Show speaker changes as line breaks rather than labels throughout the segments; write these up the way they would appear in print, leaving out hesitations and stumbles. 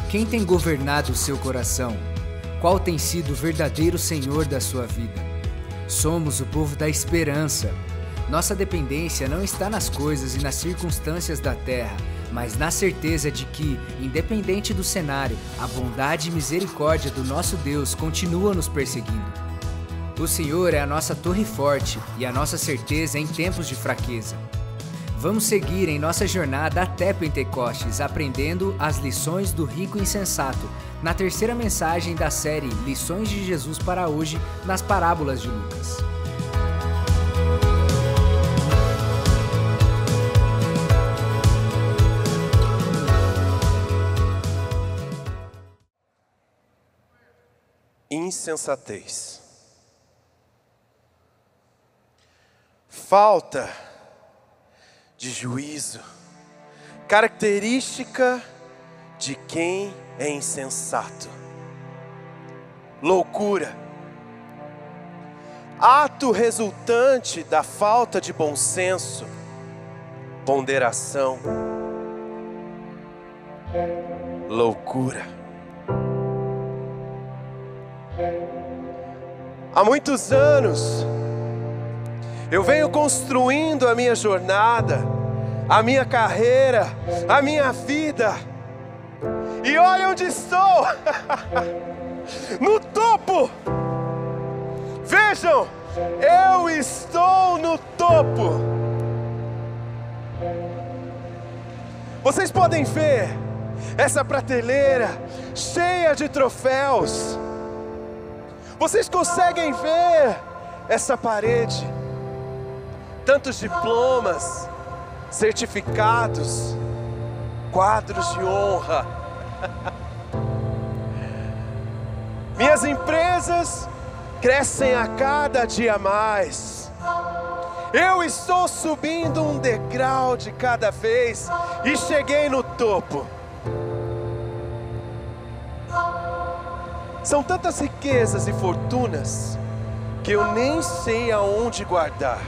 Quem tem governado o seu coração? Qual tem sido o verdadeiro Senhor da sua vida? Somos o povo da esperança. Nossa dependência não está nas coisas e nas circunstâncias da terra, mas na certeza de que, independente do cenário, a bondade e misericórdia do nosso Deus continua nos perseguindo. O Senhor é a nossa torre forte e a nossa certeza em tempos de fraqueza. Vamos seguir em nossa jornada até Pentecostes, aprendendo as lições do rico insensato, na terceira mensagem da série Lições de Jesus para hoje, nas parábolas de Lucas.
Insensatez. Falta de juízo, característica de quem é insensato. Loucura, ato resultante da falta de bom senso, ponderação. Loucura. Há muitos anos eu venho construindo a minha jornada, a minha carreira, a minha vida. E olha onde estou! No topo! Vejam, eu estou no topo. Vocês podem ver essa prateleira cheia de troféus. Vocês conseguem ver essa parede? Tantos diplomas, certificados, quadros de honra. Minhas empresas crescem a cada dia mais. Eu estou subindo um degrau de cada vez e cheguei no topo. São tantas riquezas e fortunas que eu nem sei aonde guardar.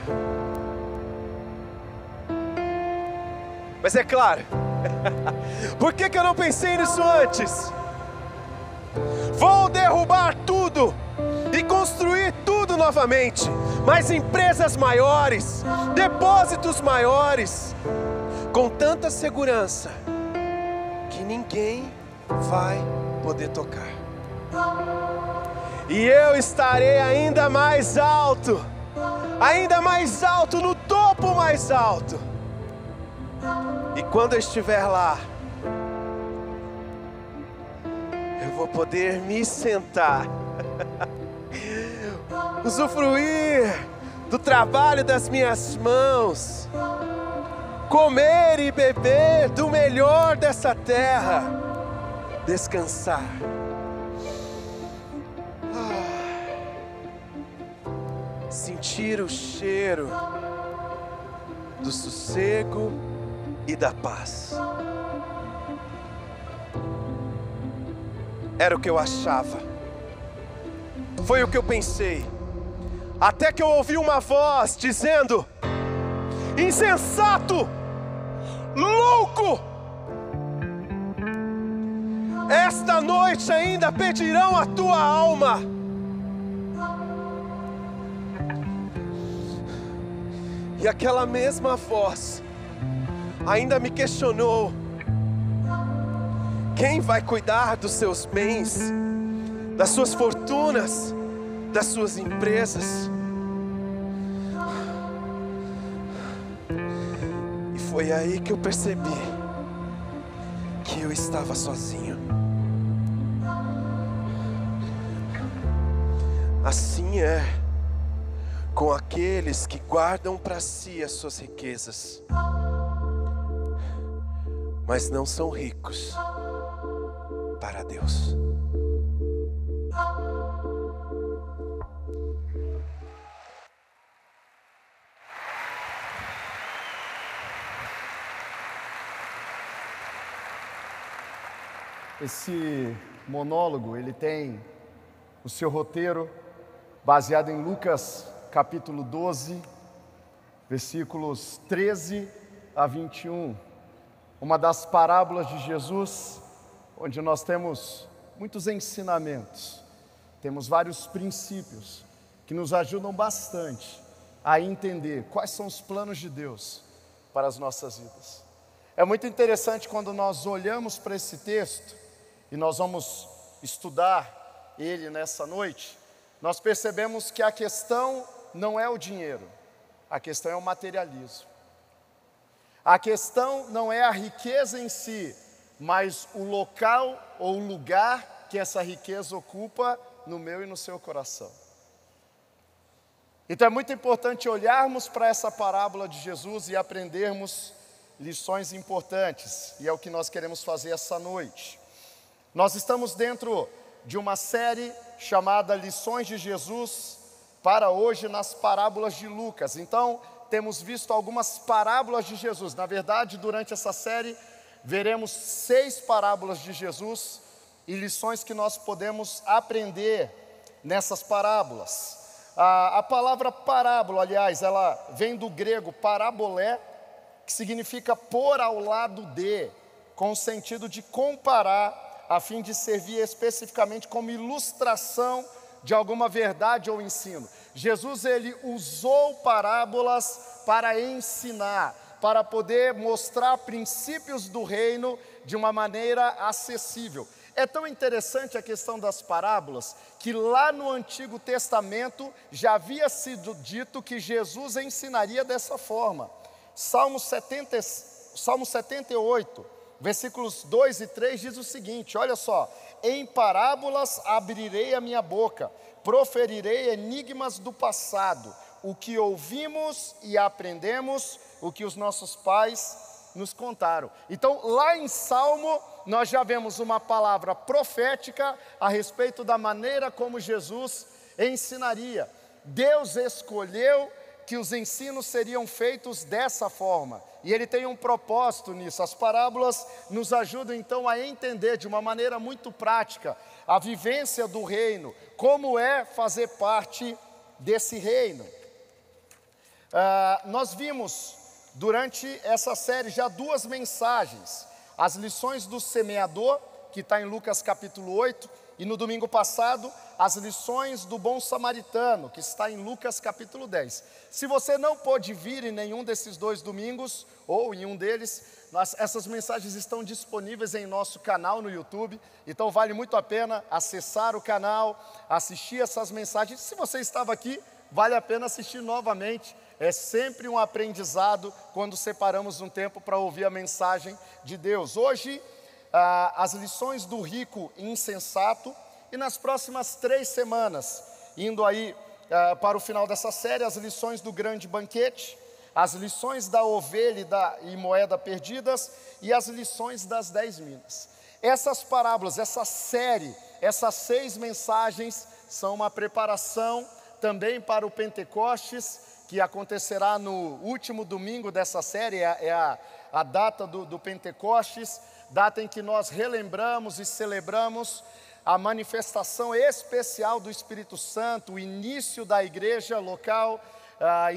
Mas é claro, por que eu não pensei nisso antes? Vou derrubar tudo e construir tudo novamente. Mais empresas maiores, depósitos maiores, com tanta segurança que ninguém vai poder tocar. E eu estarei ainda mais alto no topo mais alto. E quando eu estiver lá, eu vou poder me sentar, usufruir do trabalho das minhas mãos, comer e beber do melhor dessa terra, descansar. Sentir o cheiro do sossego e da paz. Era o que eu achava. Foi o que eu pensei. Até que eu ouvi uma voz dizendo: insensato, louco, esta noite ainda pedirão a tua alma. E aquela mesma voz ainda me questionou: quem vai cuidar dos seus bens, das suas fortunas, das suas empresas? E foi aí que eu percebi que eu estava sozinho. Assim é com aqueles que guardam para si as suas riquezas, mas não são ricos para Deus.
Esse monólogo, ele tem o seu roteiro baseado em Lucas capítulo 12, versículos 13 a 21. Uma das parábolas de Jesus onde nós temos muitos ensinamentos, temos vários princípios que nos ajudam bastante a entender quais são os planos de Deus para as nossas vidas. É muito interessante quando nós olhamos para esse texto e nós vamos estudar ele nessa noite, nós percebemos que a questão não é o dinheiro, a questão é o materialismo. A questão não é a riqueza em si, mas o local ou o lugar que essa riqueza ocupa no meu e no seu coração. Então é muito importante olharmos para essa parábola de Jesus e aprendermos lições importantes, e é o que nós queremos fazer essa noite. Nós estamos dentro de uma série chamada Lições de Jesus para hoje nas parábolas de Lucas. Então, temos visto algumas parábolas de Jesus. Na verdade, durante essa série, veremos 6 parábolas de Jesus e lições que nós podemos aprender nessas parábolas. A palavra parábola, aliás, ela vem do grego parabolé, que significa pôr ao lado de, com o sentido de comparar, a fim de servir especificamente como ilustração de alguma verdade ou ensino. Jesus, ele usou parábolas para ensinar, para poder mostrar princípios do reino de uma maneira acessível. É tão interessante a questão das parábolas, que lá no Antigo Testamento já havia sido dito que Jesus ensinaria dessa forma. Salmo 78, versículos 2 e 3 diz o seguinte, olha só: em parábolas abrirei a minha boca, proferirei enigmas do passado, o que ouvimos e aprendemos, o que os nossos pais nos contaram. Então, lá em Salmo, nós já vemos uma palavra profética a respeito da maneira como Jesus ensinaria. Deus escolheu que os ensinos seriam feitos dessa forma, e Ele tem um propósito nisso. As parábolas nos ajudam então a entender de uma maneira muito prática a vivência do reino, como é fazer parte desse reino. Nós vimos durante essa série já 2 mensagens, as lições do semeador, que está em Lucas capítulo 8, e no domingo passado, as lições do bom samaritano, que está em Lucas capítulo 10. Se você não pôde vir em nenhum desses 2 domingos, ou em um deles, essas mensagens estão disponíveis em nosso canal no YouTube, então vale muito a pena acessar o canal, assistir essas mensagens. Se você estava aqui, vale a pena assistir novamente. É sempre um aprendizado quando separamos um tempo para ouvir a mensagem de Deus. Hoje, as lições do rico insensato, e nas próximas 3 semanas, indo aí para o final dessa série, as lições do grande banquete, as lições da ovelha e moeda perdidas, e as lições das 10 minas. Essas parábolas, essa série, essas 6 mensagens são uma preparação também para o Pentecostes, que acontecerá no último domingo dessa série, é a data do Pentecostes, data em que nós relembramos e celebramos a manifestação especial do Espírito Santo, o início da igreja local.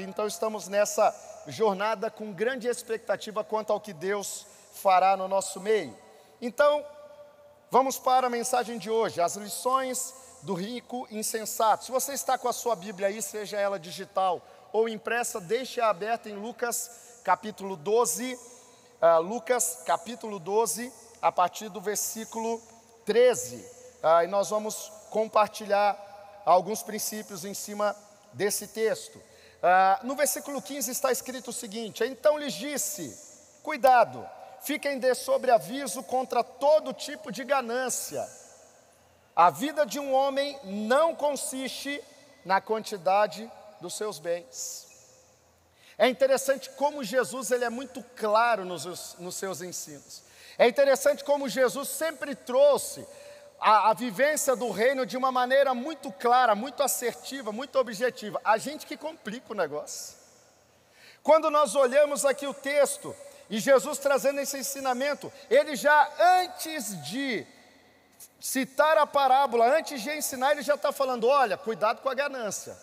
Então estamos nessa jornada com grande expectativa quanto ao que Deus fará no nosso meio. Então, vamos para a mensagem de hoje, as lições do rico insensato. Se você está com a sua Bíblia aí, seja ela digital ou impressa, deixe-a aberta em Lucas capítulo 12, a partir do versículo 13. E nós vamos compartilhar alguns princípios em cima desse texto. No versículo 15 está escrito o seguinte: então lhes disse, cuidado, fiquem de sobreaviso contra todo tipo de ganância. A vida de um homem não consiste na quantidade dos seus bens. É interessante como Jesus ele é muito claro nos seus ensinos. É interessante como Jesus sempre trouxe a vivência do reino de uma maneira muito clara, muito assertiva, muito objetiva. A gente que complica o negócio. Quando nós olhamos aqui o texto, e Jesus trazendo esse ensinamento, ele já antes de citar a parábola, antes de ensinar, ele já está falando, olha, cuidado com a ganância.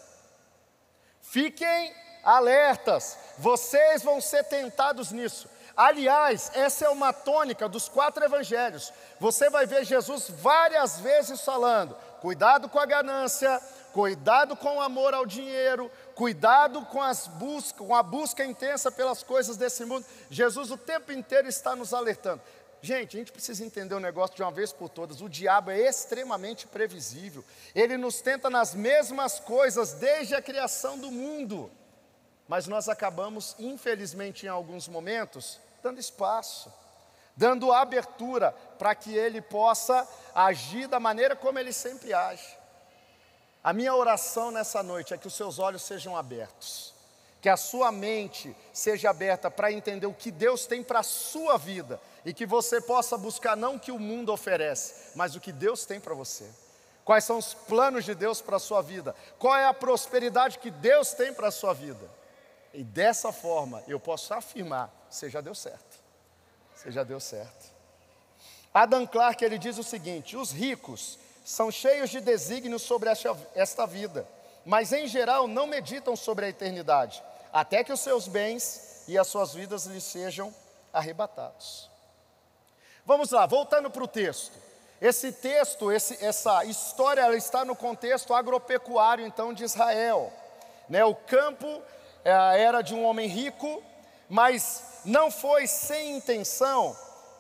Fiquem alertas, vocês vão ser tentados nisso. Aliás, essa é uma tônica dos 4 evangelhos. Você vai ver Jesus várias vezes falando: cuidado com a ganância, cuidado com o amor ao dinheiro, cuidado com a busca intensa pelas coisas desse mundo. Jesus o tempo inteiro está nos alertando. Gente, a gente precisa entender o negócio de uma vez por todas. O diabo é extremamente previsível. Ele nos tenta nas mesmas coisas desde a criação do mundo. Mas nós acabamos, infelizmente, em alguns momentos, dando espaço, dando abertura para que ele possa agir da maneira como ele sempre age. A minha oração nessa noite é que os seus olhos sejam abertos, que a sua mente seja aberta para entender o que Deus tem para a sua vida, e que você possa buscar não o que o mundo oferece, mas o que Deus tem para você. Quais são os planos de Deus para a sua vida? Qual é a prosperidade que Deus tem para a sua vida? E dessa forma eu posso afirmar: você já deu certo, você já deu certo. Adam Clarke, ele diz o seguinte: os ricos são cheios de desígnios sobre esta vida, mas em geral não meditam sobre a eternidade, até que os seus bens e as suas vidas lhes sejam arrebatados. Vamos lá, voltando para o texto. Esse texto, essa história, ela está no contexto agropecuário então de Israel, né? O campo era de um homem rico, mas não foi sem intenção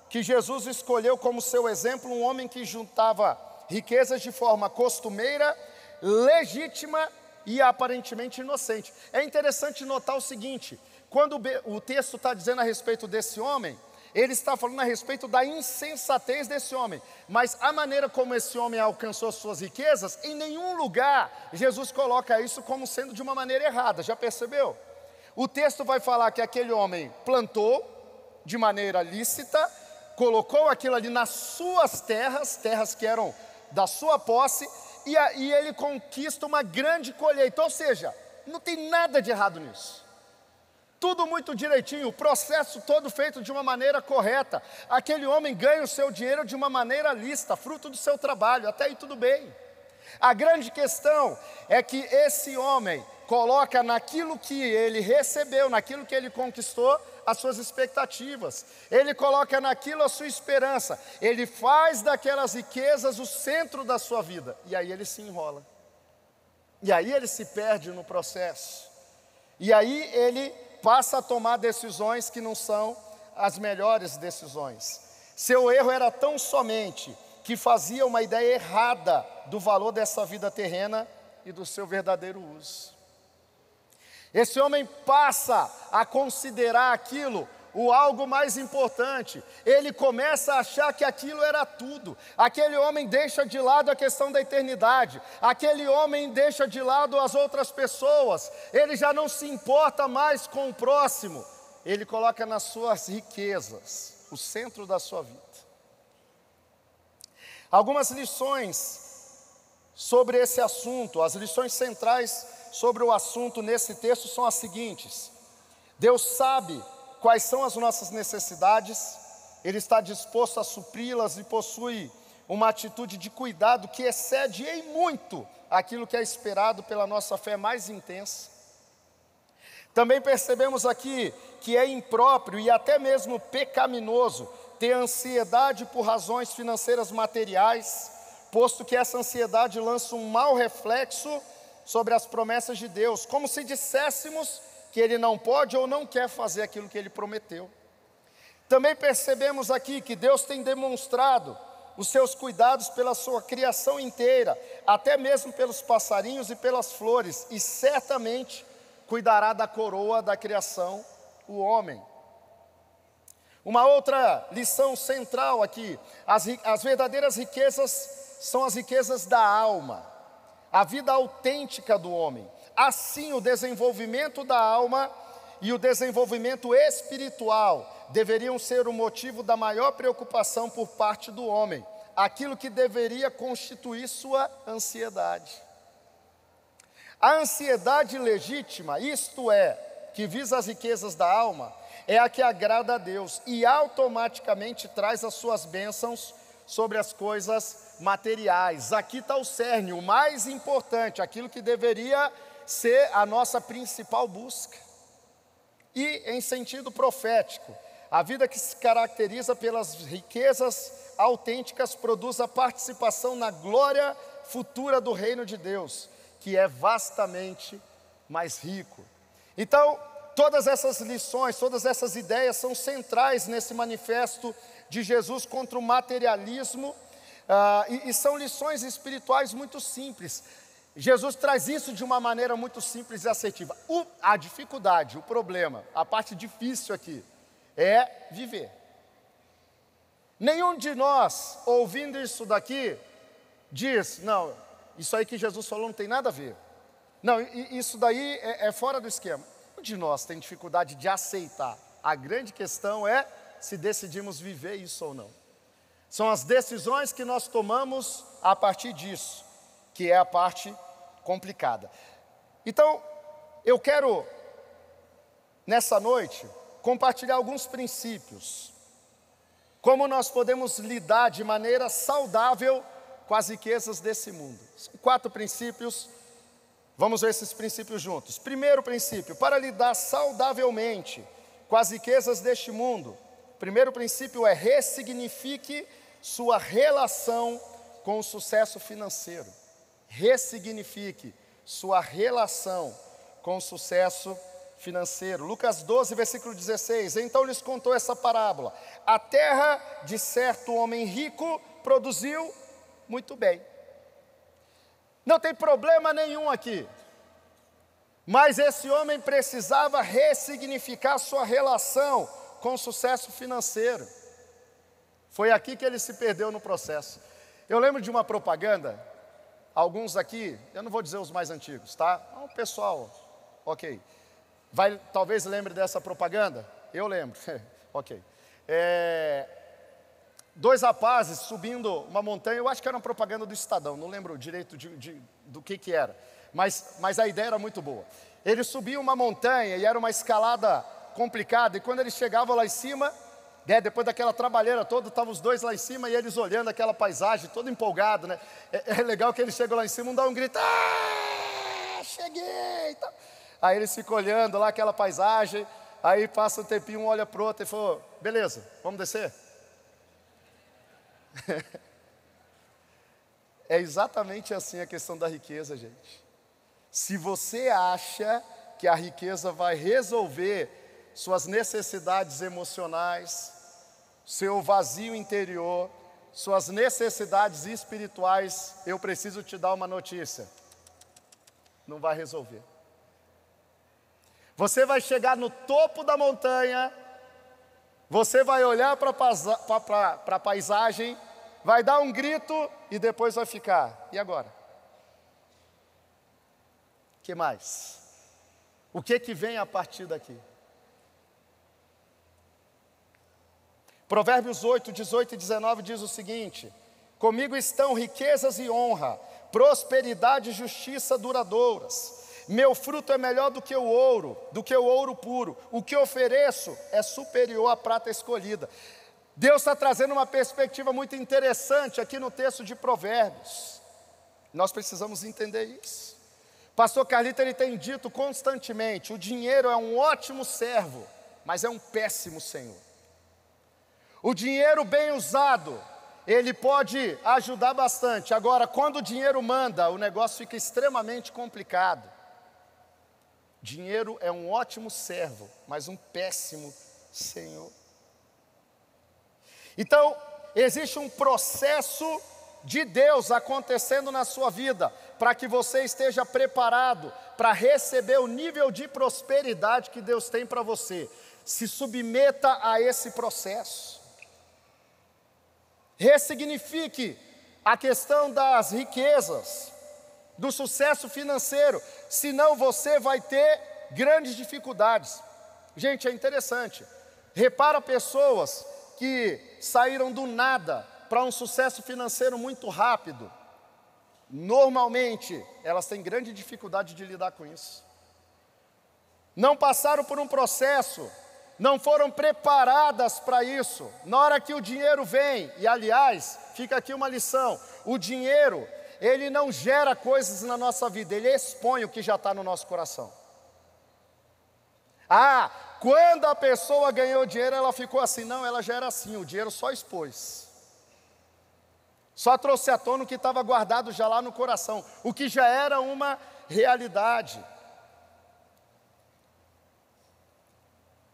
que Jesus escolheu como seu exemplo um homem que juntava riquezas de forma costumeira, legítima e aparentemente inocente. É interessante notar o seguinte: quando o texto está dizendo a respeito desse homem, ele está falando a respeito da insensatez desse homem, mas a maneira como esse homem alcançou suas riquezas, em nenhum lugar Jesus coloca isso como sendo de uma maneira errada. Já percebeu? O texto vai falar que aquele homem plantou de maneira lícita, colocou aquilo ali nas suas terras que eram da sua posse, e ele conquista uma grande colheita. Ou seja, não tem nada de errado nisso. Tudo muito direitinho, o processo todo feito de uma maneira correta. Aquele homem ganha o seu dinheiro de uma maneira lícita, fruto do seu trabalho, até aí tudo bem. A grande questão é que esse homem coloca naquilo que ele recebeu, naquilo que ele conquistou, as suas expectativas. Ele coloca naquilo a sua esperança. Ele faz daquelas riquezas o centro da sua vida. E aí ele se enrola. E aí ele se perde no processo. E aí ele passa a tomar decisões que não são as melhores decisões. Seu erro era tão somente que fazia uma ideia errada do valor dessa vida terrena e do seu verdadeiro uso. Esse homem passa a considerar aquilo o algo mais importante. Ele começa a achar que aquilo era tudo. Aquele homem deixa de lado a questão da eternidade. Aquele homem deixa de lado as outras pessoas. Ele já não se importa mais com o próximo. Ele coloca nas suas riquezas o centro da sua vida. Algumas lições sobre esse assunto, as lições centrais sobre o assunto nesse texto são as seguintes: Deus sabe quais são as nossas necessidades, Ele está disposto a supri-las e possui uma atitude de cuidado que excede em muito aquilo que é esperado pela nossa fé mais intensa. Também percebemos aqui que é impróprio e até mesmo pecaminoso ter ansiedade por razões financeiras materiais, posto que essa ansiedade lança um mau reflexo sobre as promessas de Deus, como se disséssemos que Ele não pode ou não quer fazer aquilo que Ele prometeu. Também percebemos aqui que Deus tem demonstrado os seus cuidados pela sua criação inteira, até mesmo pelos passarinhos e pelas flores, e certamente cuidará da coroa da criação, o homem. Uma outra lição central aqui: as verdadeiras riquezas são as riquezas da alma, a vida autêntica do homem. Assim, o desenvolvimento da alma e o desenvolvimento espiritual deveriam ser o motivo da maior preocupação por parte do homem, aquilo que deveria constituir sua ansiedade. A ansiedade legítima, isto é, que visa as riquezas da alma, é a que agrada a Deus e automaticamente traz as suas bênçãos sobre as coisas materiais. Aqui está o cerne, o mais importante, aquilo que deveria ser a nossa principal busca. E em sentido profético, A vida que se caracteriza pelas riquezas autênticas produz a participação na glória futura do reino de Deus, que é vastamente mais rico. Então, todas essas lições, todas essas ideias são centrais nesse manifesto de Jesus contra o materialismo, e são lições espirituais muito simples. Jesus traz isso de uma maneira muito simples e assertiva. A dificuldade, o problema, a parte difícil aqui é viver. Nenhum de nós, ouvindo isso daqui, diz, não, isso aí que Jesus falou não tem nada a ver. Não, isso daí é fora do esquema. Nenhum de nós tem dificuldade de aceitar. A grande questão é se decidimos viver isso ou não. São as decisões que nós tomamos a partir disso, que é a parte complicada. Então, eu quero, nessa noite, compartilhar alguns princípios. Como nós podemos lidar de maneira saudável com as riquezas desse mundo. São 4 princípios, vamos ver esses princípios juntos. Primeiro princípio, para lidar saudavelmente com as riquezas deste mundo, o primeiro princípio é ressignifique sua relação com o sucesso financeiro. Ressignifique sua relação com o sucesso financeiro. Lucas 12, versículo 16. Então lhes contou essa parábola. A terra de certo homem rico produziu muito bem. Não tem problema nenhum aqui. Mas esse homem precisava ressignificar sua relação com o sucesso financeiro. Foi aqui que ele se perdeu no processo. Eu lembro de uma propaganda, alguns aqui, eu não vou dizer os mais antigos, tá? O pessoal, ok. Talvez lembre dessa propaganda? Eu lembro, ok. 2 rapazes subindo uma montanha, eu acho que era uma propaganda do Estadão, não lembro direito do que era, mas a ideia era muito boa. Eles subiam uma montanha e era uma escalada complicada, e quando eles chegavam lá em cima, depois daquela trabalheira toda, estavam os dois lá em cima e eles olhando aquela paisagem, todo empolgado, né? É legal que eles chegam lá em cima, um dá um grito, cheguei! Aí eles ficam olhando lá aquela paisagem, aí passa um tempinho, um olha pro outro e falou, beleza, vamos descer? É exatamente assim a questão da riqueza, gente. Se você acha que a riqueza vai resolver suas necessidades emocionais, seu vazio interior, suas necessidades espirituais, eu preciso te dar uma notícia: não vai resolver. Você vai chegar no topo da montanha, você vai olhar para a paisagem, vai dar um grito e depois vai ficar, e agora? O que mais? O que vem a partir daqui? Provérbios 8, 18 e 19 diz o seguinte: comigo estão riquezas e honra, prosperidade e justiça duradouras. Meu fruto é melhor do que o ouro puro. O que ofereço é superior à prata escolhida. Deus está trazendo uma perspectiva muito interessante aqui no texto de Provérbios. Nós precisamos entender isso. Pastor Carlito, ele tem dito constantemente, o dinheiro é um ótimo servo, mas é um péssimo senhor. O dinheiro bem usado, ele pode ajudar bastante. Agora, quando o dinheiro manda, o negócio fica extremamente complicado. Dinheiro é um ótimo servo, mas um péssimo senhor. Então, existe um processo de Deus acontecendo na sua vida, para que você esteja preparado para receber o nível de prosperidade que Deus tem para você. Se submeta a esse processo. Ressignifique a questão das riquezas, do sucesso financeiro, senão você vai ter grandes dificuldades. Gente, é interessante, repara pessoas que saíram do nada para um sucesso financeiro muito rápido, normalmente elas têm grande dificuldade de lidar com isso. Não passaram por um processo, não foram preparadas para isso. Na hora que o dinheiro vem, e aliás, fica aqui uma lição, o dinheiro, ele não gera coisas na nossa vida, ele expõe o que já está no nosso coração. Quando a pessoa ganhou dinheiro, ela ficou assim. Não, ela já era assim, o dinheiro só expôs. Só trouxe à tona o que estava guardado já lá no coração, o que já era uma realidade.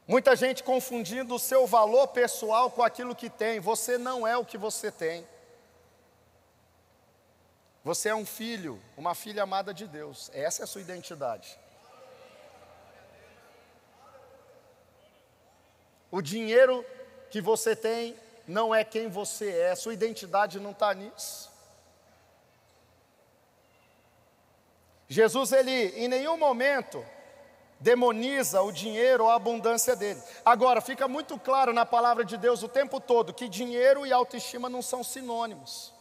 Muita gente confundindo o seu valor pessoal com aquilo que tem. Você não é o que você tem. Você é um filho, uma filha amada de Deus. Essa é a sua identidade. O dinheiro que você tem não é quem você é. Sua identidade não está nisso. Jesus, ele em nenhum momento demoniza o dinheiro ou a abundância dele. Agora, fica muito claro na palavra de Deus o tempo todo que dinheiro e autoestima não são sinônimos.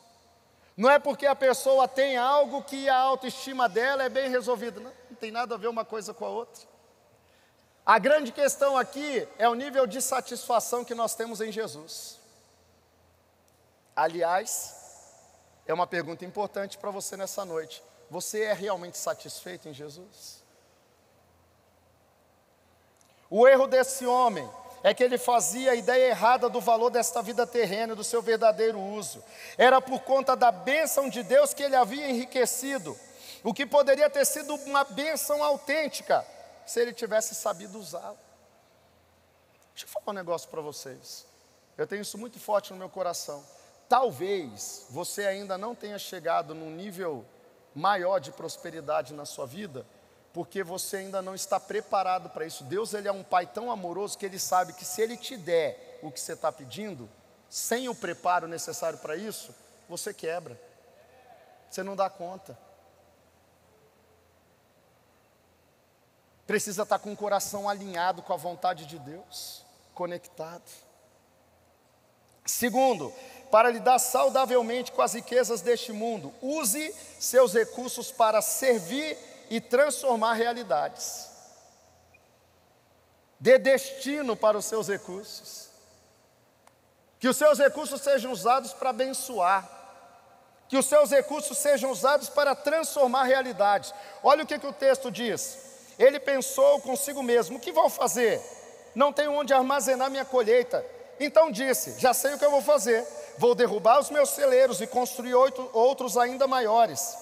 Não é porque a pessoa tem algo que a autoestima dela é bem resolvida. Não tem nada a ver uma coisa com a outra. A grande questão aqui é o nível de satisfação que nós temos em Jesus. Aliás, é uma pergunta importante para você nessa noite. Você é realmente satisfeito em Jesus? O erro desse homem é que ele fazia a ideia errada do valor desta vida terrena, do seu verdadeiro uso. Era por conta da bênção de Deus que ele havia enriquecido, o que poderia ter sido uma bênção autêntica, se ele tivesse sabido usá-la. Deixa eu falar um negócio para vocês. Eu tenho isso muito forte no meu coração. Talvez você ainda não tenha chegado num nível maior de prosperidade na sua vida, porque você ainda não está preparado para isso. Deus, ele é um pai tão amoroso que ele sabe que se ele te der o que você está pedindo, sem o preparo necessário para isso, você quebra. Você não dá conta. Precisa estar com o coração alinhado com a vontade de Deus, conectado. Segundo, para lidar saudavelmente com as riquezas deste mundo, use seus recursos para servir e transformar realidades. Dê destino para os seus recursos. Que os seus recursos sejam usados para abençoar. Que os seus recursos sejam usados para transformar realidades. Olha o que o texto diz. Ele pensou consigo mesmo: o que vou fazer? Não tenho onde armazenar minha colheita. Então disse: já sei o que eu vou fazer. Vou derrubar os meus celeiros e construir outros ainda maiores.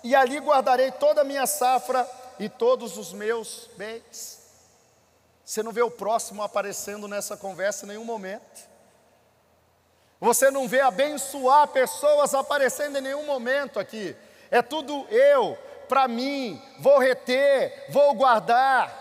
E ali guardarei toda a minha safra e todos os meus bens. Você não vê o próximo aparecendo nessa conversa em nenhum momento. Você não vê abençoar pessoas aparecendo em nenhum momento aqui. É tudo eu, para mim, vou reter, vou guardar.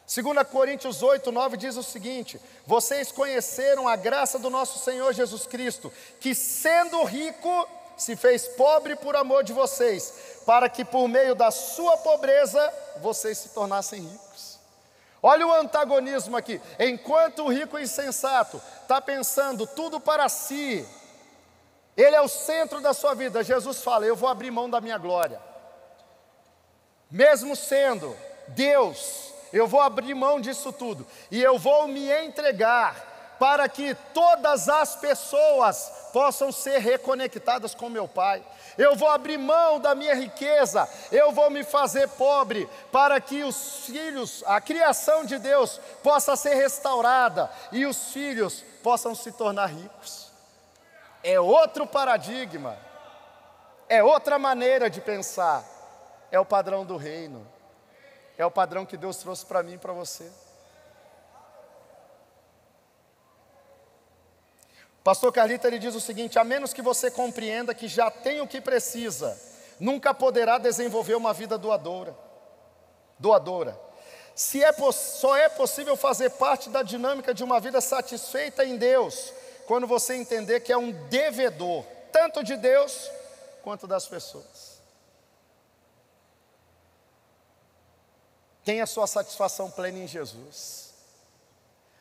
2 Coríntios 8, 9 diz o seguinte: vocês conheceram a graça do nosso Senhor Jesus Cristo, que sendo rico, se fez pobre por amor de vocês, para que por meio da sua pobreza, vocês se tornassem ricos. Olha o antagonismo aqui. Enquanto o rico insensato está pensando tudo para si, ele é o centro da sua vida, Jesus fala: eu vou abrir mão da minha glória. Mesmo sendo Deus, eu vou abrir mão disso tudo, e eu vou me entregar para que todas as pessoas possam ser reconectadas com meu Pai. Eu vou abrir mão da minha riqueza, eu vou me fazer pobre, para que os filhos, a criação de Deus, possa ser restaurada, e os filhos possam se tornar ricos. É outro paradigma, é outra maneira de pensar, é o padrão do reino, é o padrão que Deus trouxe para mim e para você. Pastor Carlito, ele diz o seguinte: a menos que você compreenda que já tem o que precisa, nunca poderá desenvolver uma vida doadora. Só é possível fazer parte da dinâmica de uma vida satisfeita em Deus, quando você entender que é um devedor, tanto de Deus, quanto das pessoas. Tenha sua satisfação plena em Jesus.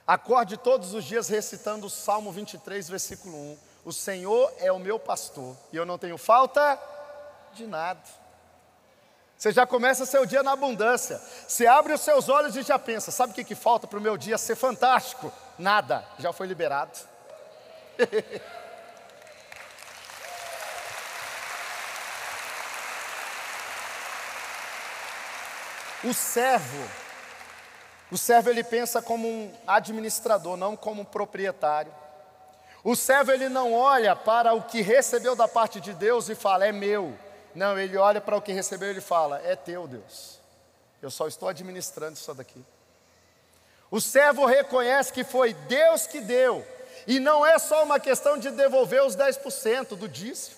Acorde todos os dias recitando o Salmo 23, versículo 1. O Senhor é o meu pastor, e eu não tenho falta de nada. Você já começa seu dia na abundância. Você abre os seus olhos e já pensa: sabe o que falta para o meu dia ser fantástico? Nada, já foi liberado. O servo ele pensa como um administrador, não como um proprietário. O servo ele não olha para o que recebeu da parte de Deus e fala, é meu. Não, ele olha para o que recebeu e ele fala, é teu, Deus. Eu só estou administrando isso daqui. O servo reconhece que foi Deus que deu. E não é só uma questão de devolver os 10% do dízimo.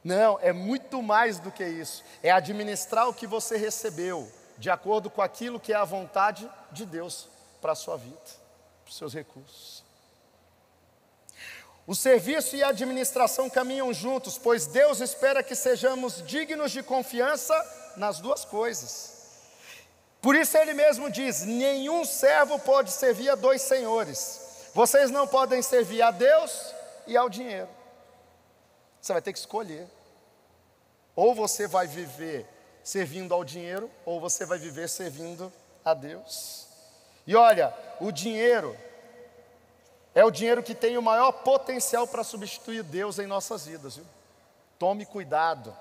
Não, é muito mais do que isso. É administrar o que você recebeu, de acordo com aquilo que é a vontade de Deus para a sua vida, para os seus recursos. O serviço e a administração caminham juntos, pois Deus espera que sejamos dignos de confiança nas duas coisas. Por isso ele mesmo diz, nenhum servo pode servir a dois senhores. Vocês não podem servir a Deus e ao dinheiro. Você vai ter que escolher. Ou você vai viver servindo ao dinheiro, ou você vai viver servindo a Deus. E olha, o dinheiro é o dinheiro que tem o maior potencial para substituir Deus em nossas vidas, viu? Tome cuidado.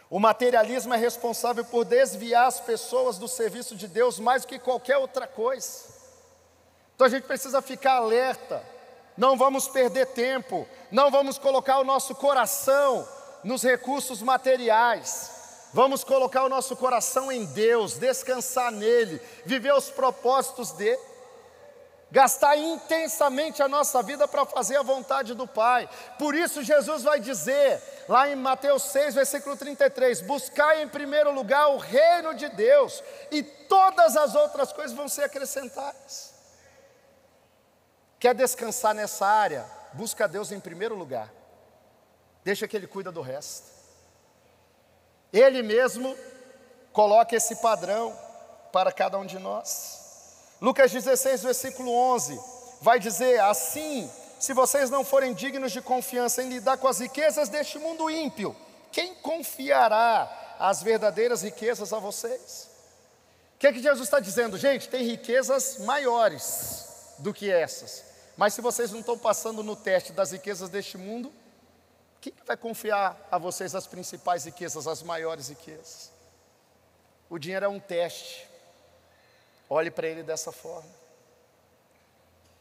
O materialismo é responsável por desviar as pessoas do serviço de Deus mais do que qualquer outra coisa. Então a gente precisa ficar alerta. Não vamos perder tempo. Não vamos colocar o nosso coração nos recursos materiais. Vamos colocar o nosso coração em Deus, descansar nele, viver os propósitos dele. Gastar intensamente a nossa vida para fazer a vontade do Pai. Por isso Jesus vai dizer, lá em Mateus 6, versículo 33, buscai em primeiro lugar o reino de Deus, e todas as outras coisas vão ser acrescentadas. Quer descansar nessa área? Busca Deus em primeiro lugar. Deixa que Ele cuida do resto. Ele mesmo coloca esse padrão para cada um de nós. Lucas 16, versículo 11, vai dizer, assim, se vocês não forem dignos de confiança em lidar com as riquezas deste mundo ímpio, quem confiará as verdadeiras riquezas a vocês? O que é que Jesus está dizendo? Gente, tem riquezas maiores do que essas, mas se vocês não estão passando no teste das riquezas deste mundo, quem vai confiar a vocês as principais riquezas, as maiores riquezas? O dinheiro é um teste. Olhe para ele dessa forma.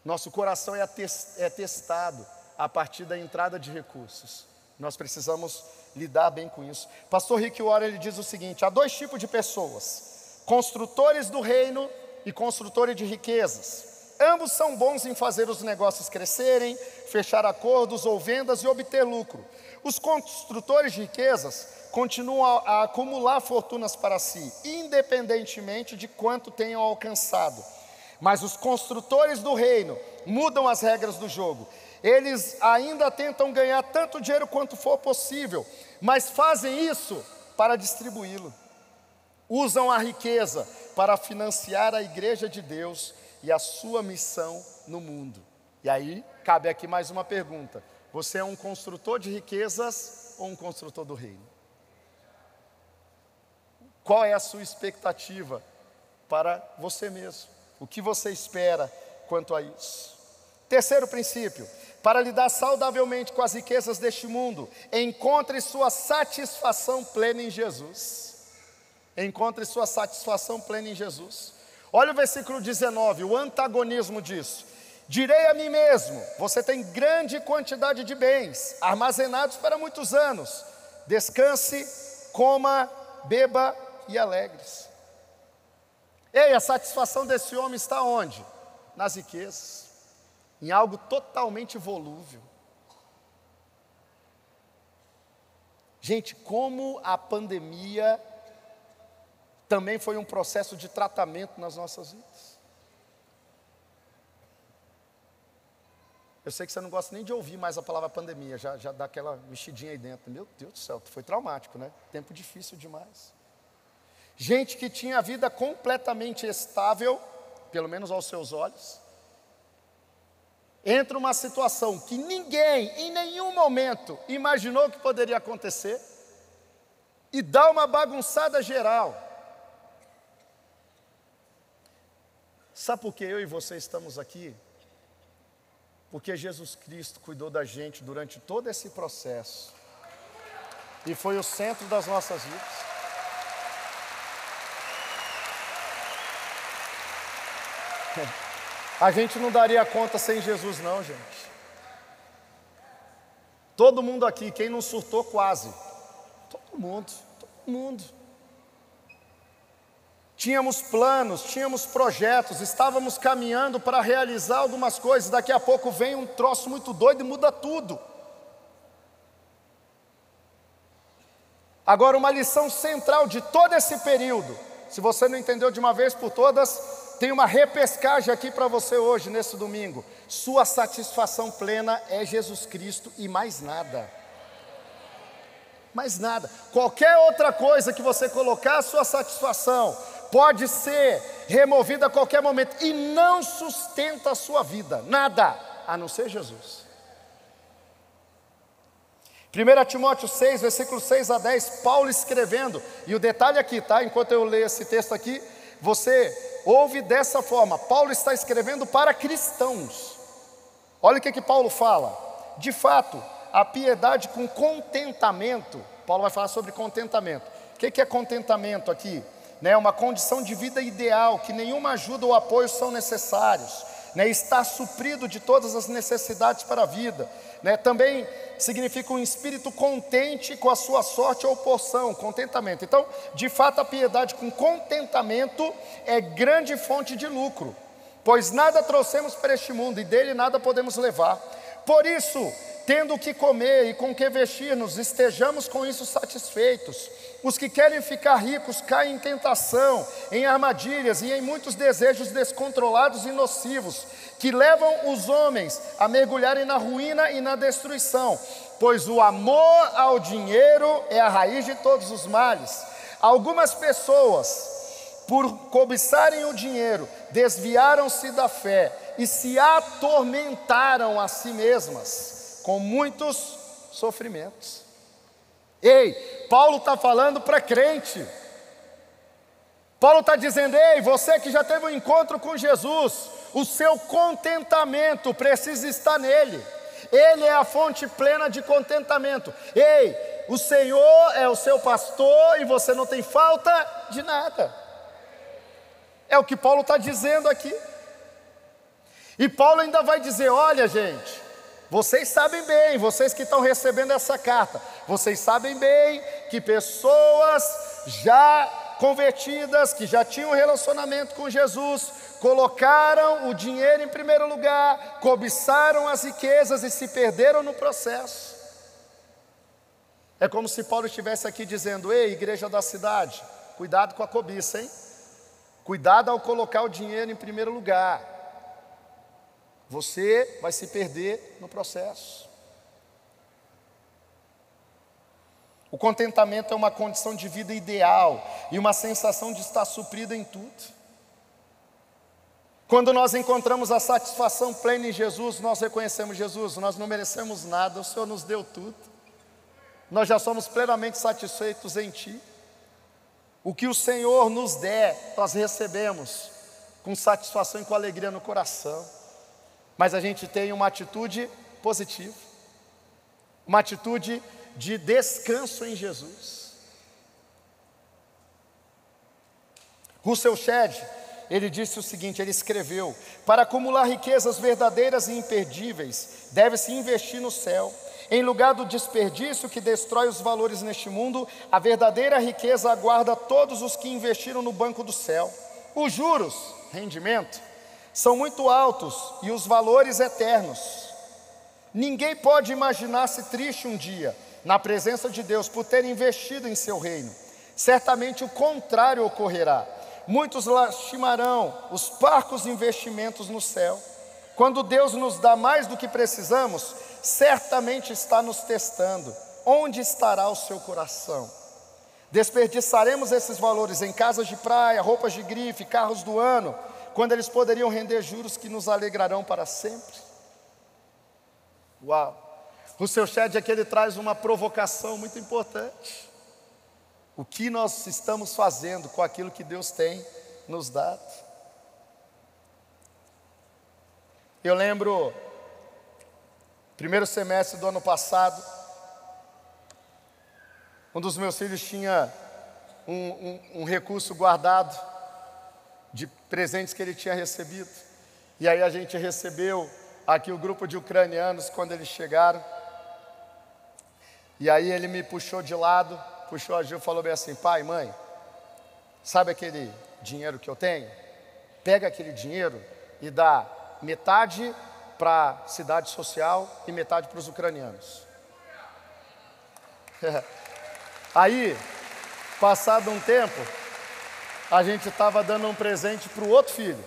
Nosso coração é testado a partir da entrada de recursos. Nós precisamos lidar bem com isso. Pastor Rick Warren ele diz o seguinte: há dois tipos de pessoas: construtores do reino e construtores de riquezas. Ambos são bons em fazer os negócios crescerem, fechar acordos ou vendas e obter lucro. Os construtores de riquezas continuam a acumular fortunas para si, independentemente de quanto tenham alcançado. Mas os construtores do reino mudam as regras do jogo. Eles ainda tentam ganhar tanto dinheiro quanto for possível, mas fazem isso para distribuí-lo. Usam a riqueza para financiar a igreja de Deus e a sua missão no mundo. E aí, cabe aqui mais uma pergunta: você é um construtor de riquezas ou um construtor do reino? Qual é a sua expectativa para você mesmo? O que você espera quanto a isso? Terceiro princípio: para lidar saudavelmente com as riquezas deste mundo, encontre sua satisfação plena em Jesus. Encontre sua satisfação plena em Jesus. Olha o versículo 19, o antagonismo disso. Direi a mim mesmo, você tem grande quantidade de bens, armazenados para muitos anos. Descanse, coma, beba e alegres. Ei, a satisfação desse homem está onde? Nas riquezas, em algo totalmente volúvel. Gente, como a pandemia também foi um processo de tratamento nas nossas vidas. Eu sei que você não gosta nem de ouvir mais a palavra pandemia, já dá aquela mexidinha aí dentro. Meu Deus do céu, foi traumático, né? Tempo difícil demais. Gente que tinha a vida completamente estável, pelo menos aos seus olhos, entra uma situação que ninguém, em nenhum momento, imaginou que poderia acontecer, e dá uma bagunçada geral. Sabe por que eu e você estamos aqui? Porque Jesus Cristo cuidou da gente durante todo esse processo, e foi o centro das nossas vidas. A gente não daria conta sem Jesus não, gente. Todo mundo aqui, quem não surtou quase. Todo mundo. Tínhamos planos, tínhamos projetos, estávamos caminhando para realizar algumas coisas. Daqui a pouco vem um troço muito doido e muda tudo. Agora, uma lição central de todo esse período, se você não entendeu de uma vez por todas, tem uma repescagem aqui para você hoje, nesse domingo. Sua satisfação plena é Jesus Cristo e mais nada. Mais nada. Qualquer outra coisa que você colocar, a sua satisfação pode ser removida a qualquer momento e não sustenta a sua vida, nada, a não ser Jesus. 1 Timóteo 6, versículos 6 a 10, Paulo escrevendo, e o detalhe aqui, tá? Enquanto eu leio esse texto aqui, você ouve dessa forma, Paulo está escrevendo para cristãos. Olha o que Paulo fala. De fato, a piedade com contentamento, Paulo vai falar sobre contentamento. O que é contentamento aqui? Uma condição de vida ideal, que nenhuma ajuda ou apoio são necessários, está suprido de todas as necessidades para a vida, também significa um espírito contente com a sua sorte ou porção, contentamento. Então, de fato, a piedade com contentamento é grande fonte de lucro, pois nada trouxemos para este mundo e dele nada podemos levar. Por isso, tendo o que comer e com o que vestir-nos, estejamos com isso satisfeitos. Os que querem ficar ricos caem em tentação, em armadilhas e em muitos desejos descontrolados e nocivos, que levam os homens a mergulharem na ruína e na destruição, pois o amor ao dinheiro é a raiz de todos os males. Algumas pessoas, por cobiçarem o dinheiro, desviaram-se da fé e se atormentaram a si mesmas, com muitos sofrimentos. Ei, Paulo está falando para crente. Paulo está dizendo, ei, você que já teve um encontro com Jesus, o seu contentamento precisa estar nele. Ele é a fonte plena de contentamento. Ei, o Senhor é o seu pastor e você não tem falta de nada. É o que Paulo está dizendo aqui. E Paulo ainda vai dizer, olha gente, vocês sabem bem, vocês que estão recebendo essa carta, vocês sabem bem que pessoas já convertidas, que já tinham um relacionamento com Jesus, colocaram o dinheiro em primeiro lugar, cobiçaram as riquezas e se perderam no processo. É como se Paulo estivesse aqui dizendo, ei, igreja da cidade, cuidado com a cobiça, hein? Cuidado ao colocar o dinheiro em primeiro lugar. Você vai se perder no processo. O contentamento é uma condição de vida ideal e uma sensação de estar suprido em tudo. Quando nós encontramos a satisfação plena em Jesus, nós reconhecemos Jesus, nós não merecemos nada, o Senhor nos deu tudo. Nós já somos plenamente satisfeitos em Ti. O que o Senhor nos der, nós recebemos com satisfação e com alegria no coração. Mas a gente tem uma atitude positiva, uma atitude de descanso em Jesus. Russell Shedd, ele disse o seguinte, ele escreveu, para acumular riquezas verdadeiras e imperdíveis, deve-se investir no céu. Em lugar do desperdício que destrói os valores neste mundo, a verdadeira riqueza aguarda todos os que investiram no banco do céu. Os juros, rendimento, são muito altos e os valores eternos. Ninguém pode imaginar-se triste um dia, na presença de Deus, por ter investido em seu reino. Certamente o contrário ocorrerá. Muitos lastimarão os parcos investimentos no céu. Quando Deus nos dá mais do que precisamos, certamente está nos testando. Onde estará o seu coração? Desperdiçaremos esses valores em casas de praia, roupas de grife, carros do ano, quando eles poderiam render juros que nos alegrarão para sempre? Uau! O seu Shedd aqui ele traz uma provocação muito importante. O que nós estamos fazendo com aquilo que Deus tem nos dado? Eu lembro, primeiro semestre do ano passado, um dos meus filhos tinha um recurso guardado de presentes que ele tinha recebido. E aí a gente recebeu aqui o grupo de ucranianos quando eles chegaram. E aí ele me puxou de lado, puxou a Gil e falou bem assim: pai, mãe, sabe aquele dinheiro que eu tenho? Pega aquele dinheiro e dá metade para a cidade social e metade para os ucranianos. Aí, passado um tempo, a gente estava dando um presente para o outro filho.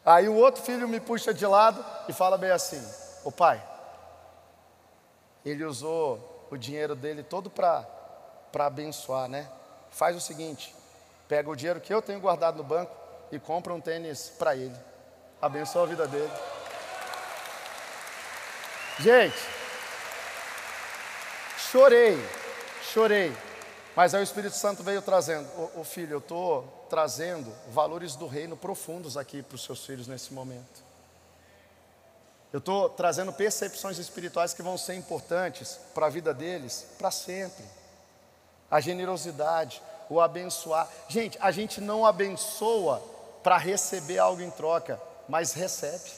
Aí o outro filho me puxa de lado e fala bem assim: ô pai, ele usou o dinheiro dele todo para abençoar, né? Faz o seguinte, pega o dinheiro que eu tenho guardado no banco e compra um tênis para ele. Abençoa a vida dele. Gente, chorei. Mas aí o Espírito Santo veio trazendo: ô filho, eu estou trazendo valores do reino profundos aqui para os seus filhos nesse momento. Eu estou trazendo percepções espirituais que vão ser importantes para a vida deles para sempre. A generosidade, o abençoar. Gente, a gente não abençoa para receber algo em troca, mas recebe.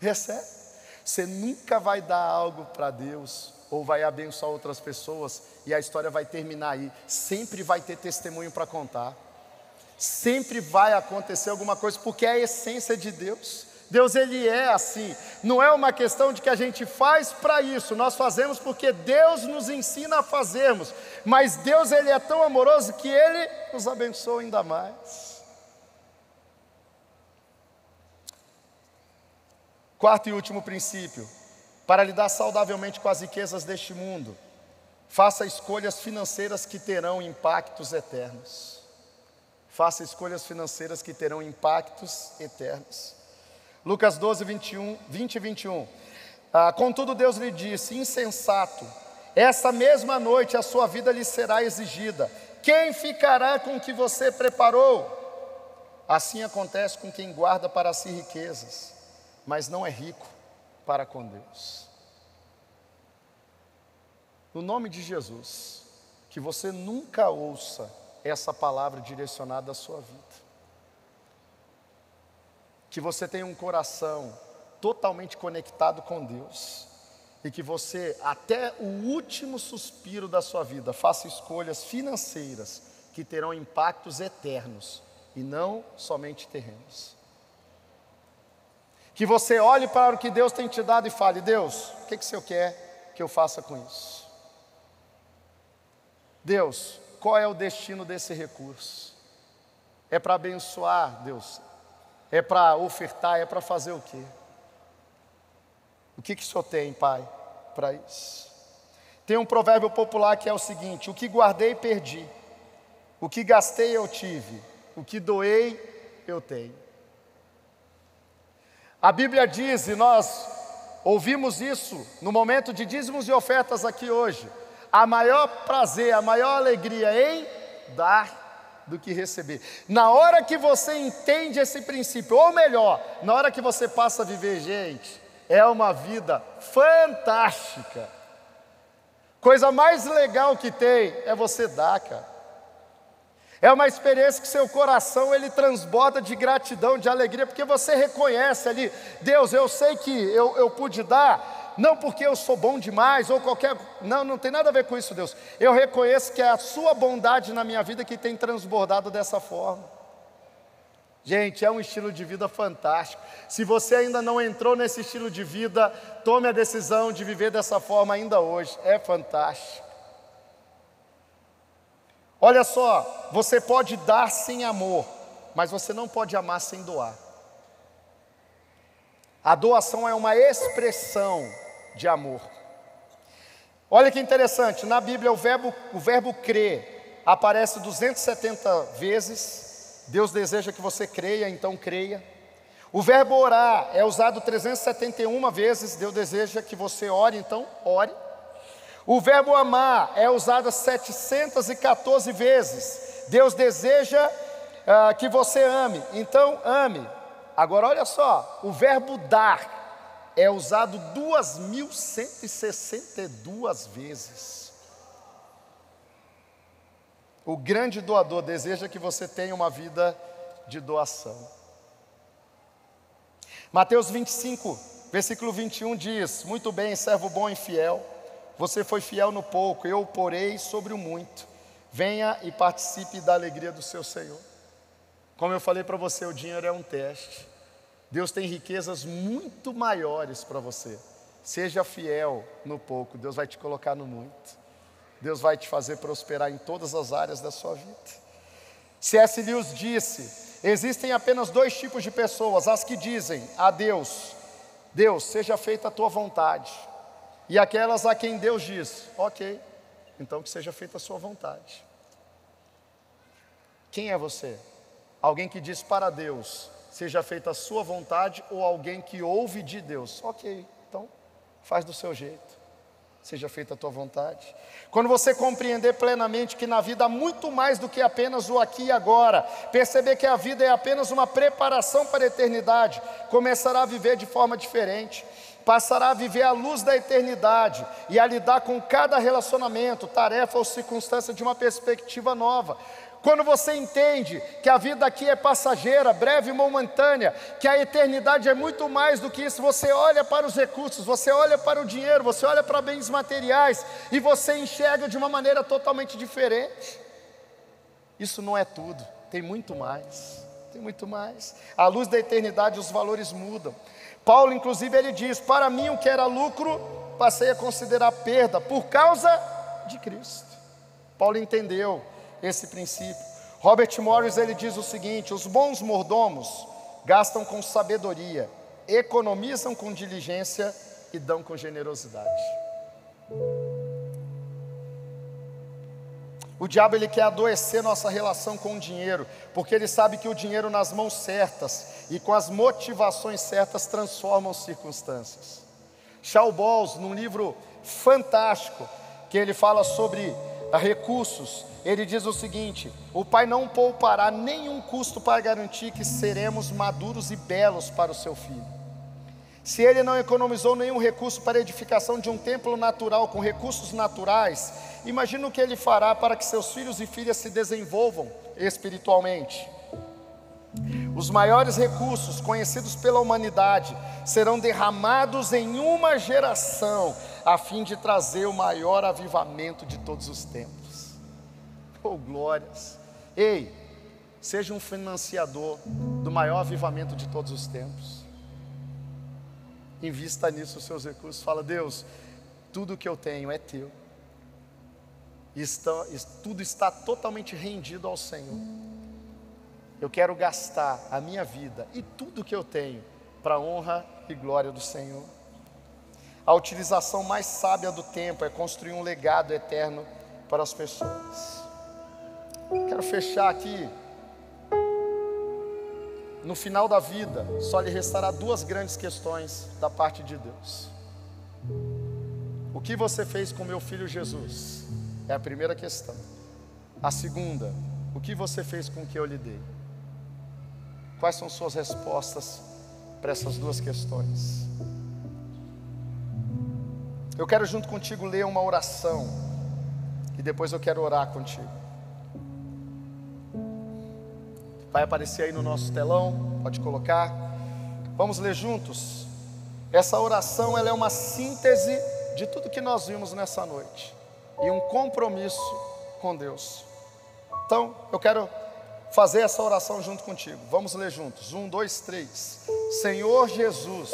Você nunca vai dar algo para Deus ou vai abençoar outras pessoas e a história vai terminar aí. Sempre vai ter testemunho para contar. Sempre vai acontecer alguma coisa, porque é a essência de Deus. Deus, ele é assim. Não é uma questão de que a gente faz para isso. Nós fazemos porque Deus nos ensina a fazermos. Mas Deus, ele é tão amoroso que ele nos abençoa ainda mais. Quarto e último princípio: para lidar saudavelmente com as riquezas deste mundo, faça escolhas financeiras que terão impactos eternos. Faça escolhas financeiras que terão impactos eternos. Lucas 12, 20 e 21. Contudo Deus lhe disse: insensato, essa mesma noite a sua vida lhe será exigida. Quem ficará com o que você preparou? Assim acontece com quem guarda para si riquezas, mas não é rico para com Deus. No nome de Jesus, que você nunca ouça essa palavra direcionada à sua vida. Que você tenha um coração totalmente conectado com Deus. E que você, até o último suspiro da sua vida, faça escolhas financeiras que terão impactos eternos e não somente terrenos. Que você olhe para o que Deus tem te dado e fale: Deus, o que o Senhor quer que eu faça com isso? Deus, qual é o destino desse recurso? É para abençoar, Deus? É para ofertar? É para fazer o quê? O que o Senhor tem, Pai, para isso? Tem um provérbio popular que é o seguinte: o que guardei, perdi. O que gastei, eu tive. O que doei, eu tenho. A Bíblia diz, e nós ouvimos isso no momento de dízimos e ofertas aqui hoje: há maior prazer, a maior alegria em dar do que receber. Na hora que você entende esse princípio, ou melhor, na hora que você passa a viver, gente, é uma vida fantástica. Coisa mais legal que tem é você dar, cara. É uma experiência que seu coração, ele transborda de gratidão, de alegria, porque você reconhece ali: Deus, eu sei que eu pude dar, não porque eu sou bom demais, ou qualquer... Não tem nada a ver com isso, Deus. Eu reconheço que é a sua bondade na minha vida que tem transbordado dessa forma. Gente, é um estilo de vida fantástico. Se você ainda não entrou nesse estilo de vida, tome a decisão de viver dessa forma ainda hoje. É fantástico. Olha só, você pode dar sem amor, mas você não pode amar sem doar. A doação é uma expressão de amor. Olha que interessante, na Bíblia o verbo crer aparece 270 vezes. Deus deseja que você creia, então creia. O verbo orar é usado 371 vezes. Deus deseja que você ore, então ore. O verbo amar é usado 714 vezes. Deus deseja que você ame, então ame. Agora olha só, o verbo dar é usado 2.162 vezes. O grande doador deseja que você tenha uma vida de doação. Mateus 25, versículo 21 diz: muito bem, servo bom e fiel, você foi fiel no pouco, eu o porei sobre o muito. Venha e participe da alegria do seu Senhor. Como eu falei para você, o dinheiro é um teste. Deus tem riquezas muito maiores para você. Seja fiel no pouco, Deus vai te colocar no muito. Deus vai te fazer prosperar em todas as áreas da sua vida. C.S. Lewis disse: existem apenas 2 tipos de pessoas: as que dizem a Deus, Deus, seja feita a tua vontade, e aquelas a quem Deus diz, ok, então que seja feita a sua vontade. Quem é você? Alguém que diz para Deus, seja feita a sua vontade, ou alguém que ouve de Deus? Ok, então faz do seu jeito, seja feita a tua vontade. Quando você compreender plenamente que na vida há muito mais do que apenas o aqui e agora, perceber que a vida é apenas uma preparação para a eternidade, começará a viver de forma diferente, passará a viver à luz da eternidade e a lidar com cada relacionamento, tarefa ou circunstância de uma perspectiva nova. Quando você entende que a vida aqui é passageira, breve e momentânea, que a eternidade é muito mais do que isso, você olha para os recursos, você olha para o dinheiro, você olha para bens materiais e você enxerga de uma maneira totalmente diferente. Isso não é tudo, tem muito mais, tem muito mais. À luz da eternidade os valores mudam. Paulo inclusive ele diz: para mim o que era lucro, passei a considerar perda por causa de Cristo. Paulo entendeu esse princípio. Robert Morris ele diz o seguinte: os bons mordomos gastam com sabedoria, economizam com diligência e dão com generosidade. O diabo ele quer adoecer nossa relação com o dinheiro, porque ele sabe que o dinheiro nas mãos certas e com as motivações certas transformam circunstâncias. Charles Bowles, num livro fantástico que ele fala sobre recursos, ele diz o seguinte: o pai não poupará nenhum custo para garantir que seremos maduros e belos para o seu filho. Se ele não economizou nenhum recurso para a edificação de um templo natural com recursos naturais, imagina o que ele fará para que seus filhos e filhas se desenvolvam espiritualmente. Os maiores recursos conhecidos pela humanidade serão derramados em uma geração, a fim de trazer o maior avivamento de todos os tempos. Oh, glórias! Ei, seja um financiador do maior avivamento de todos os tempos. Invista nisso os seus recursos. Fala: Deus, tudo que eu tenho é teu. Tudo está totalmente rendido ao Senhor. Eu quero gastar a minha vida e tudo que eu tenho para a honra e glória do Senhor. A utilização mais sábia do tempo é construir um legado eterno para as pessoas. Quero fechar aqui. No final da vida, só lhe restará 2 grandes questões da parte de Deus. O que você fez com meu filho Jesus? É a primeira questão. A segunda: o que você fez com o que eu lhe dei? Quais são suas respostas para essas 2 questões? Eu quero junto contigo ler uma oração e depois eu quero orar contigo. Vai aparecer aí no nosso telão, pode colocar. Vamos ler juntos? Essa oração ela é uma síntese de tudo que nós vimos nessa noite e um compromisso com Deus. Então, eu quero fazer essa oração junto contigo. Vamos ler juntos. 1, 2, 3. Senhor Jesus,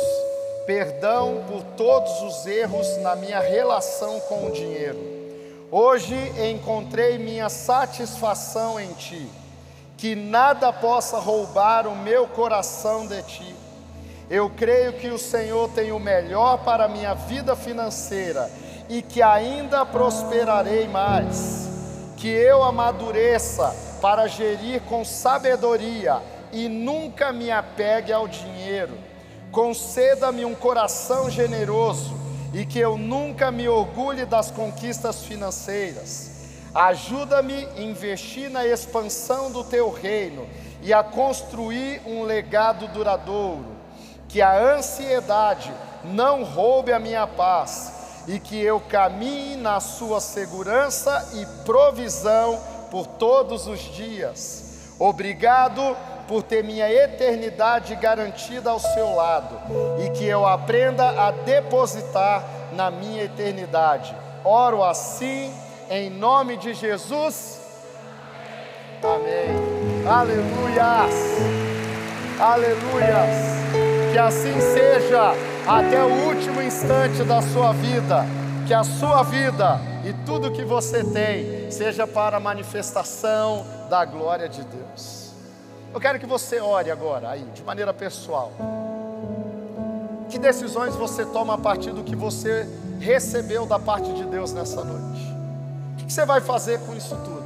perdão por todos os erros na minha relação com o dinheiro. Hoje encontrei minha satisfação em Ti. Que nada possa roubar o meu coração de Ti. Eu creio que o Senhor tem o melhor para a minha vida financeira e que ainda prosperarei mais. Que eu amadureça para gerir com sabedoria e nunca me apegue ao dinheiro. Conceda-me um coração generoso e que eu nunca me orgulhe das conquistas financeiras. Ajuda-me a investir na expansão do Teu reino e a construir um legado duradouro. Que a ansiedade não roube a minha paz e que eu caminhe na Sua segurança e provisão por todos os dias. Obrigado por ter minha eternidade garantida ao seu lado e que eu aprenda a depositar na minha eternidade. Oro assim, em nome de Jesus. Amém. Aleluias. Aleluias. Que assim seja até o último instante da sua vida. Que a sua vida e tudo que você tem seja para a manifestação da glória de Deus. Eu quero que você ore agora, aí, de maneira pessoal. Que decisões você toma a partir do que você recebeu da parte de Deus nessa noite? O que você vai fazer com isso tudo?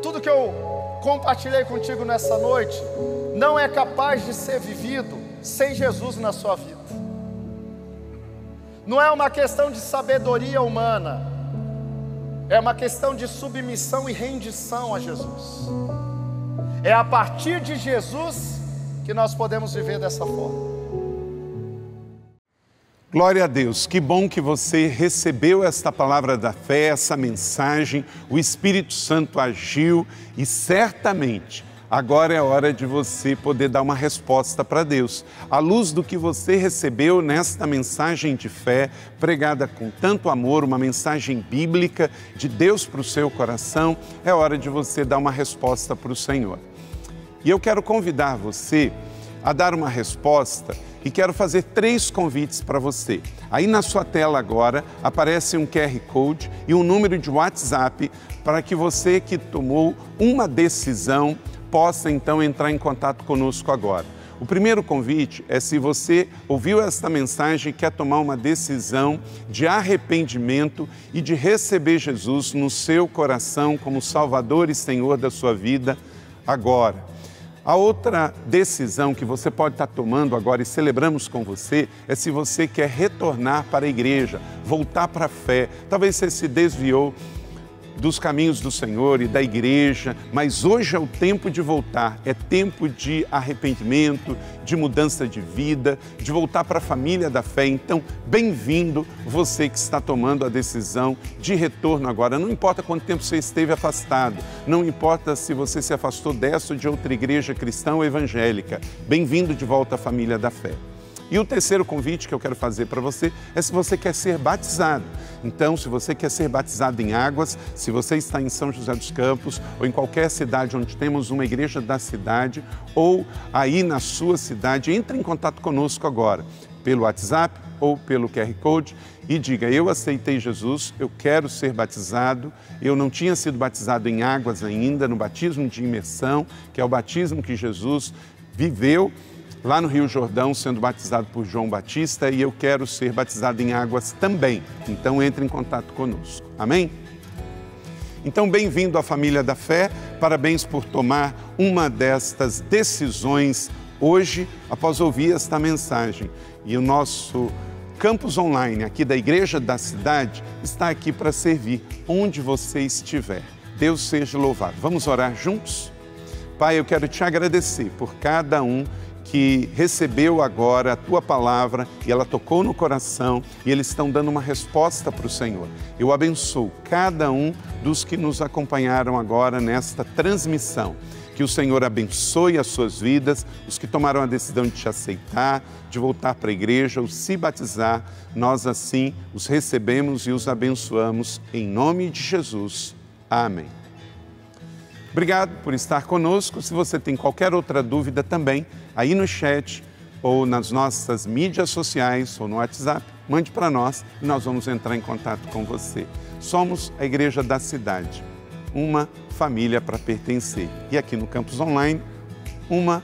Tudo que eu compartilhei contigo nessa noite não é capaz de ser vivido sem Jesus na sua vida. Não é uma questão de sabedoria humana, é uma questão de submissão e rendição a Jesus. É a partir de Jesus que nós podemos viver dessa forma.
Glória a Deus, que bom que você recebeu esta palavra da fé, essa mensagem, o Espírito Santo agiu e certamente agora é hora de você poder dar uma resposta para Deus. À luz do que você recebeu nesta mensagem de fé, pregada com tanto amor, uma mensagem bíblica de Deus para o seu coração, é hora de você dar uma resposta para o Senhor. E eu quero convidar você a dar uma resposta e quero fazer 3 convites para você. Aí na sua tela agora aparece um QR Code e um número de WhatsApp para que você que tomou uma decisão possa então entrar em contato conosco agora. O primeiro convite é se você ouviu esta mensagem e quer tomar uma decisão de arrependimento e de receber Jesus no seu coração como Salvador e Senhor da sua vida agora. A outra decisão que você pode estar tomando agora e celebramos com você é se você quer retornar para a igreja, voltar para a fé. Talvez você se desviou dos caminhos do Senhor e da igreja, mas hoje é o tempo de voltar, é tempo de arrependimento, de mudança de vida, de voltar para a família da fé. Então, bem-vindo você que está tomando a decisão de retorno agora. Não importa quanto tempo você esteve afastado, não importa se você se afastou dessa ou de outra igreja cristã ou evangélica, bem-vindo de volta à família da fé. E o terceiro convite que eu quero fazer para você é se você quer ser batizado. Então, se você quer ser batizado em águas, se você está em São José dos Campos ou em qualquer cidade onde temos uma igreja da cidade ou aí na sua cidade, entre em contato conosco agora, pelo WhatsApp ou pelo QR Code e diga: eu aceitei Jesus, eu quero ser batizado, eu não tinha sido batizado em águas ainda, no batismo de imersão, que é o batismo que Jesus viveu lá no Rio Jordão, sendo batizado por João Batista, e eu quero ser batizado em águas também. Então, entre em contato conosco. Amém? Então, bem-vindo à família da fé. Parabéns por tomar uma destas decisões hoje, após ouvir esta mensagem. E o nosso campus online aqui da Igreja da Cidade está aqui para servir onde você estiver. Deus seja louvado. Vamos orar juntos? Pai, eu quero te agradecer por cada um que recebeu agora a Tua palavra e ela tocou no coração e eles estão dando uma resposta para o Senhor. Eu abençoo cada um dos que nos acompanharam agora nesta transmissão. Que o Senhor abençoe as suas vidas, os que tomaram a decisão de te aceitar, de voltar para a igreja ou se batizar, nós assim os recebemos e os abençoamos em nome de Jesus. Amém. Obrigado por estar conosco. Se você tem qualquer outra dúvida também, aí no chat ou nas nossas mídias sociais ou no WhatsApp, mande para nós e nós vamos entrar em contato com você. Somos a Igreja da Cidade, uma família para pertencer. E aqui no Campus Online, uma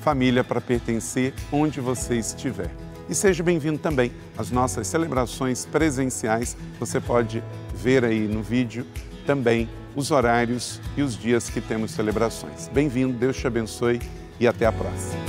família para pertencer onde você estiver. E seja bem-vindo também às nossas celebrações presenciais. Você pode ver aí no vídeo também os horários e os dias que temos celebrações. Bem-vindo, Deus te abençoe e até a próxima.